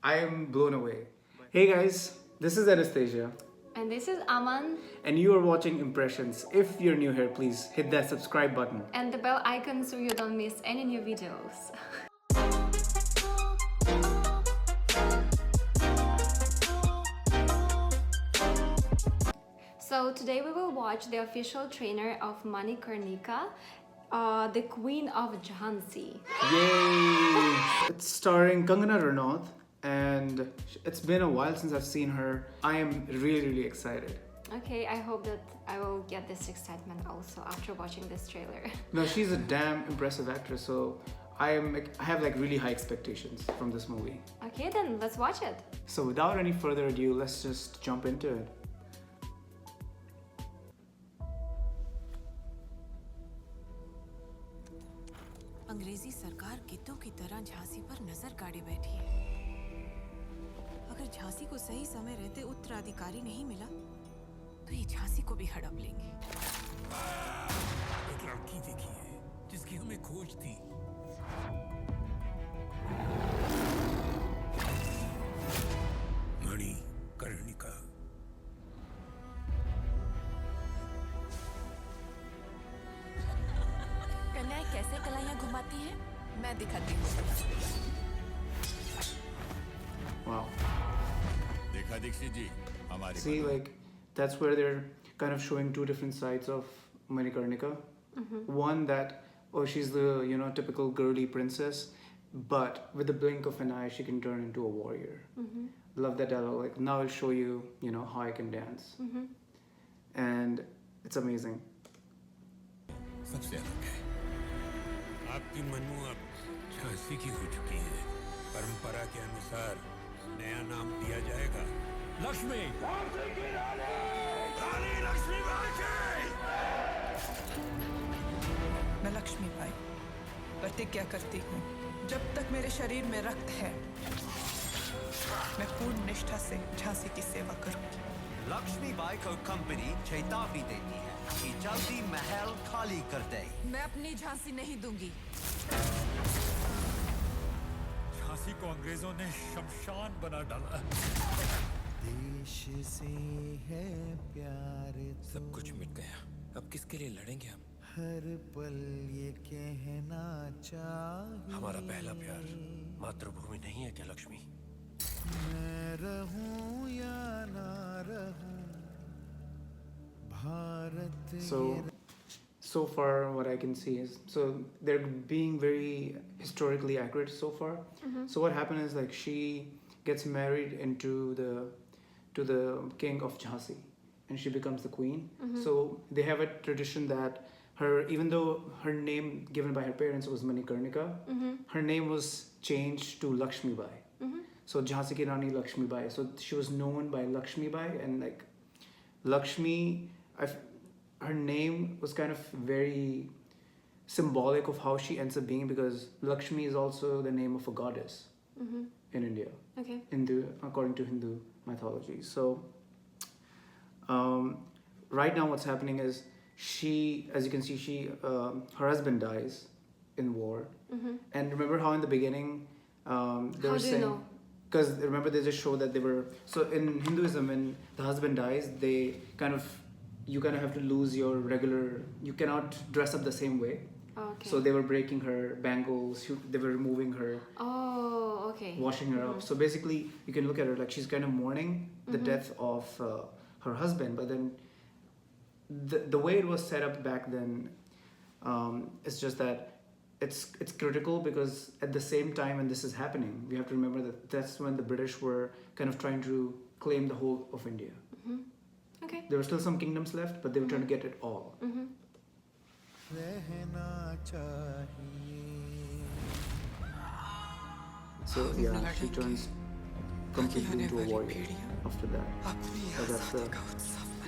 I am blown away. Hey guys, this is Anastasia, And this is Aman, and you are watching Impressions. If you're new here, please hit that subscribe button. and the bell icon so you don't miss any new videos. So today we will watch the official trainer of Manikarnika, the Queen of Jhansi. Yay! It's starring Kangana Ranaut, and it's been a while since I've seen her. I am really excited. Okay, I hope that I will get this excitement also after watching this trailer. No, she's a damn impressive actress, so I have like really high expectations from this movie. Okay, then let's watch it. So without any further ado, let's just jump into it. अंग्रेजी सरकार गिद्धों की तरह झांसी पर नजर गाड़ी बैठी है। अगर झांसी को सही समय रहते उत्तराधिकारी नहीं मिला तो ये झांसी को भी हड़प लेंगे। एक लड़की देखी है जिसकी हमें खोज थी। मणिकर्णिका। कन्याएं कैसे कलाइयां घुमाती हैं मैं दिखाती हूँ। Wow. देखा दीक्षित जी हमारे See, like, that's where they're kind of showing two different sides of Manikarnika. One that, oh, she's the, typical girly princess, but with the blink of an eye, she can turn into a warrior. Love that dialogue. Like, now I'll show you, how I can dance. And it's amazing. सबसे अलग है। आपकी मनु अब झांसी की हो चुकी है। परंपरा के अनुसार नया नाम दिया जाएगा लक्ष्मी। रानी लक्ष्मीबाई की। मैं लक्ष्मीबाई प्रतिज्ञा करती हूँ, जब तक मेरे शरीर में रक्त है मैं पूर्ण निष्ठा से झांसी की सेवा करूंगी। लक्ष्मीबाई को कंपनी चेतावनी देती है कि जल्दी महल खाली कर दे। मैं अपनी झांसी नहीं दूंगी। झांसी को अंग्रेजों ने शमशान बना डाला। देश से है प्यार तो सब कुछ मिट गया। अब किसके लिए लड़ेंगे हम? हर पल ये कहना चाहिए हमारा पहला प्यार मातृभूमि नहीं है क्या लक्ष्मी? मैं रहूं या ना रहूं Bharat So far, what I can see is, so they're being very historically accurate so far. So what happened is, like, she gets married to the king of Jhansi, and she becomes the queen. So they have a tradition that even though her name given by her parents was Manikarnika, her name was changed to Lakshmibai. So Jhansi ki Rani Lakshmibai. So she was known by Lakshmibai, and like Lakshmi, her name was kind of very symbolic of how she ends up being, because Lakshmi is also the name of a goddess in India. Okay. According to Hindu mythology. So right now what's happening is, she, as you can see, her husband dies in war. And remember how in the beginning they How were do you saying, know? because remember they just show that they were, so in Hinduism when the husband dies, you kind of have to lose your regular, you cannot dress up the same way. Okay. So they were breaking her bangles, they were removing her, Oh, okay. washing her up. So basically, you can look at her like she's kind of mourning the death of her husband. But then the way it was set up back then, it's just that it's critical, because at the same time when this is happening, we have to remember that that's when the British were kind of trying to claim the whole of India. Okay. There were still some kingdoms left, but they were trying to get it all. रहना चाहिए So yeah, she turns completely into a warrior after that. So that's the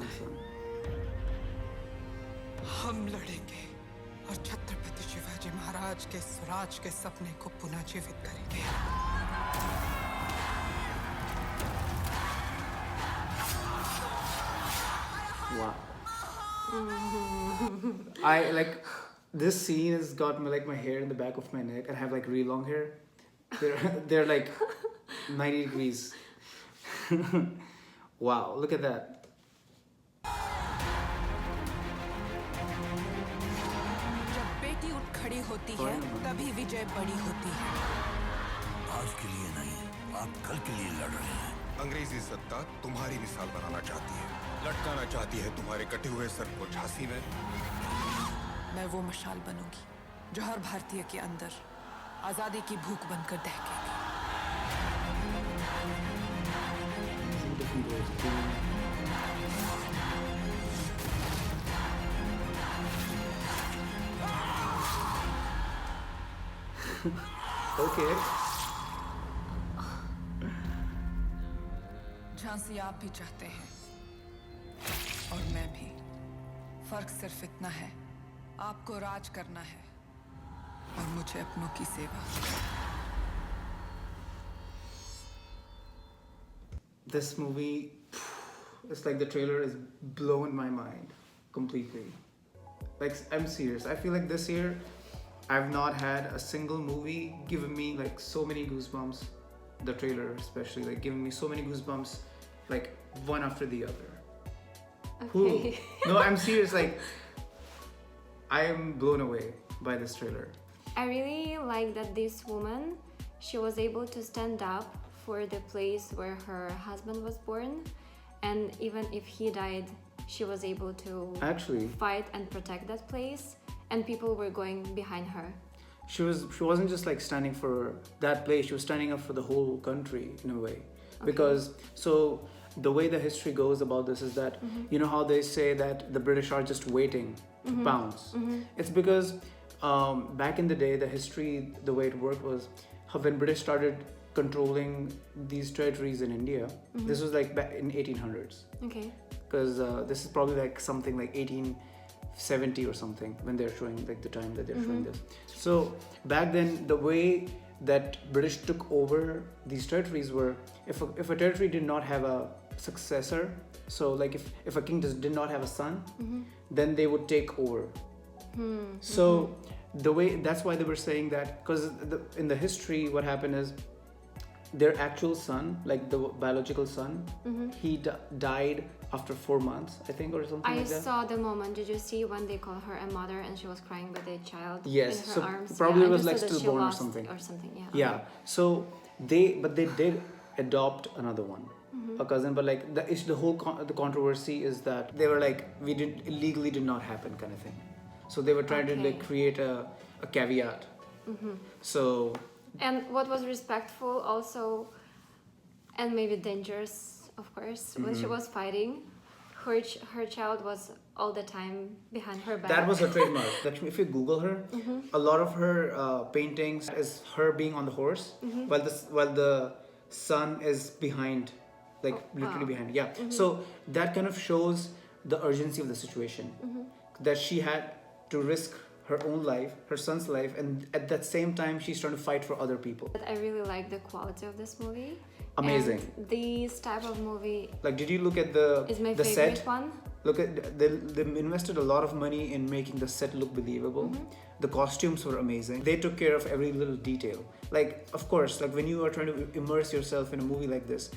answer. हम लड़ेंगे और छत्रपति शिवाजी महाराज के स्वराज के सपने को पुनः जीवित करेंगे। Wow. I like this scene has got my hair in the back of my neck, and I have like really long hair. They're like 90 degrees. Wow, look at that. जब बेटी उठ खड़ी होती है तभी विजय बड़ी होती है। आज के लिए नहीं, आप कल के लिए लड़ रहे हैं। अंग्रेजी सत्ता तुम्हारी मिसाल बनाना चाहती है, लटकाना चाहती है तुम्हारे कटे हुए सर को झांसी में। मैं वो मशाल बनूंगी जो हर भारतीय के अंदर आजादी की भूख बनकर दहकेगी। Okay. झांसी आप भी चाहते हैं और मैं भी। फर्क सिर्फ इतना है, आपको राज करना है और मुझे अपनों की सेवा। This movie, it's like the trailer is blown my mind completely. Like, I'm serious. I feel like this year I've not had a single movie given me like so many goosebumps. The trailer especially, like giving me so many goosebumps, like one after the other. Okay. No, I'm serious. Like, I am blown away by this trailer. I really like that this woman, she was able to stand up for the place where her husband was born, and even if he died, she was able to Actually, fight and protect that place, and people were going behind her. she wasn't just like standing for that place. She was standing up for the whole country in a way. Because so the way the history goes about this is that you know how they say that the British are just waiting to pounce. It's because back in the day, the history, the way it worked was how when British started controlling these territories in India, this was like back in 1800s. Okay. Because this is probably like something like 1870 or something when they're showing like the time that they're showing this. So back then, the way that British took over these territories were if a territory did not have a successor, so like if a king did not have a son, then they would take over. So the way, that's why they were saying that, because in the history what happened is their actual son, like the biological son, he died after 4 months, I think, or something I like that. saw the moment. Did you see when they call her a mother and she was crying with a child Yes, in her so arms? probably yeah, it was I like understood that she stillborn or lost something. Or something, yeah. Yeah, so they did adopt another one, a cousin, but like the whole the controversy is that they were like, we illegally did not happen kind of thing. So they were trying to like create a caveat. So And what was respectful also, and maybe dangerous, of course, when she was fighting, her child was all the time behind her back. that was her trademark. That if you Google her, a lot of her paintings is her being on the horse, while the son is behind, like literally behind. Yeah. So that kind of shows the urgency of the situation, that she had to risk her own life, her son's life, and at that same time she's trying to fight for other people. But I really like the quality of this movie. Amazing. And this type of movie Like, did you look at the is my the favorite set? one. Look at they invested a lot of money in making the set look believable. The costumes were amazing. They took care of every little detail. Like, of course, like when you are trying to immerse yourself in a movie like this,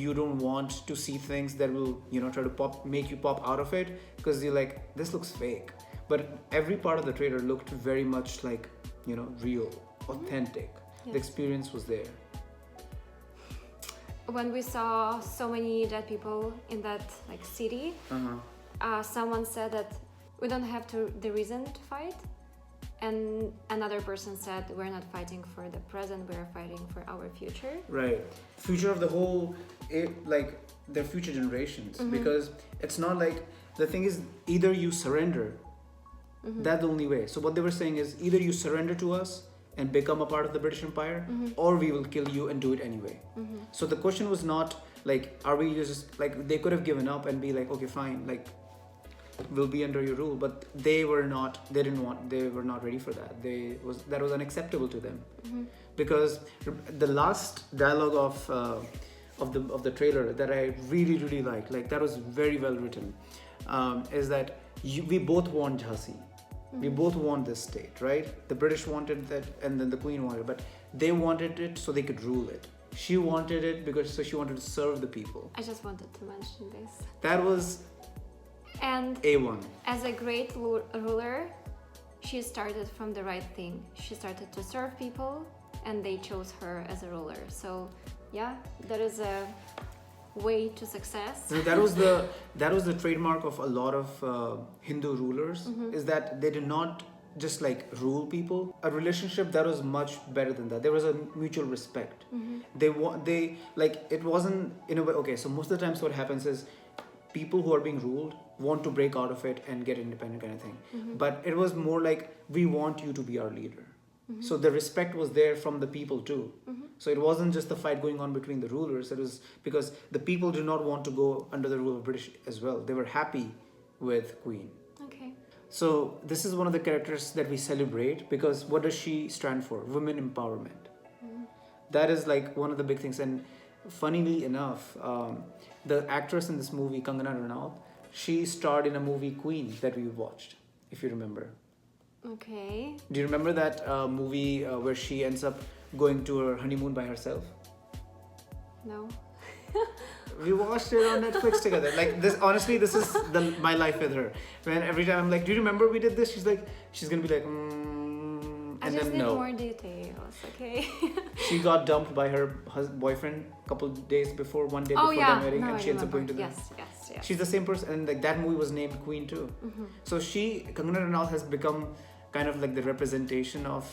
you don't want to see things that will, you know, try to make you pop out of it, because you're like, this looks fake. But every part of the trailer looked very much like, you know, real, authentic. Yes. The experience was there. When we saw so many dead people in that like city, someone said that we don't have the reason to fight, and another person said we're not fighting for the present, we're fighting for our future. Right. Future of the whole, like their future generations, because it's not like, the thing is, either you surrender, that's the only way. So what they were saying is, either you surrender to us and become a part of the British Empire, or we will kill you and do it anyway. So the question was not like, are we just like, they could have given up and be like, okay, fine, like we'll be under your rule, but they were not ready for that. That was unacceptable to them, because the last dialogue of the trailer that I really liked, like that was very well written, is that we both want Jhansi. We both want this state, right? The British wanted that, and then the Queen wanted it, but they wanted it so they could rule it. she wanted it because she wanted to serve the people. I just wanted to mention this. That was And A1. as a great ruler, she started from the right thing. She started to serve people, and they chose her as a ruler. So, yeah, that is a way to success. So that was the trademark of a lot of Hindu rulers, is that they did not just like rule people. A relationship that was much better than that. There was a mutual respect. They like, it wasn't in a way. Okay, so most of the times what happens is people who are being ruled want to break out of it and get independent kind of thing. But it was more like, we want you to be our leader. So the respect was there from the people too. So it wasn't just the fight going on between the rulers. It was because the people did not want to go under the rule of British as well. They were happy with Queen. Okay. So this is one of the characters that we celebrate, because what does she stand for? Women empowerment. That is like one of the big things. And funnily enough, the actress in this movie, Kangana Ranaut, she starred in a movie Queen that we watched, if you remember. Okay. Do you remember that movie where she ends up going to her honeymoon by herself? No. We watched it on Netflix together. Like this, honestly, this is my life with her. When every time I'm like, "Do you remember we did this?" She's gonna be like, I and just then need no. more details, okay? She got dumped by her boyfriend a couple days before, one day Oh before yeah, their wedding, no, and I she ends up remember. going to them. Yes. She's the same person, and like that movie was named Queen too. So Kangana Ranaut has become kind of like the representation of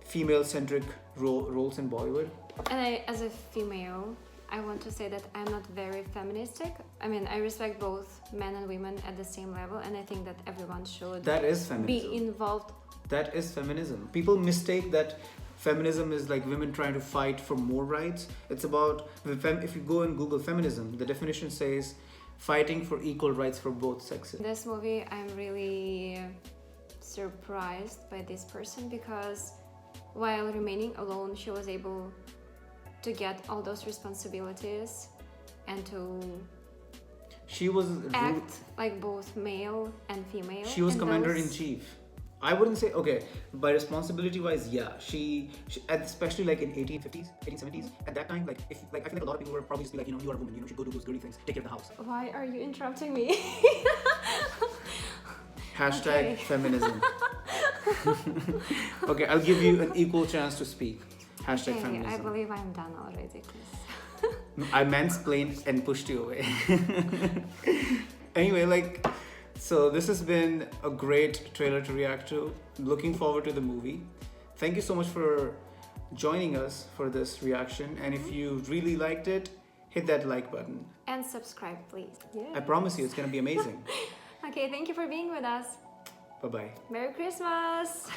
female-centric roles in Bollywood. And as a female, I want to say that I'm not very feministic. I mean, I respect both men and women at the same level, and I think that everyone should That is feminism. be involved. That is feminism. People mistake that feminism is like women trying to fight for more rights. It's about, if you go and Google feminism, the definition says fighting for equal rights for both sexes. In this movie, I'm really surprised by this person, because while remaining alone, she was able to get all those responsibilities and to She was act like both male and female. She was in commander those- in chief. I wouldn't say, okay, by responsibility wise, yeah, she especially like in 1850s, 1870s, at that time, like I feel like a lot of people were probably just be like, you are a woman, you should go do those girly things, take care of the house. Why are you interrupting me? Hashtag Okay. feminism. Okay, I'll give you an equal chance to speak. Hashtag Okay, feminism. I believe I'm done already, please. I mansplained and pushed you away. Anyway, so this has been a great trailer to react to. Looking forward to the movie. Thank you so much for joining us for this reaction. And if you really liked it, hit that like button. And subscribe, please. Yeah. I promise you, it's going to be amazing. Okay, thank you for being with us. Bye-bye. Merry Christmas!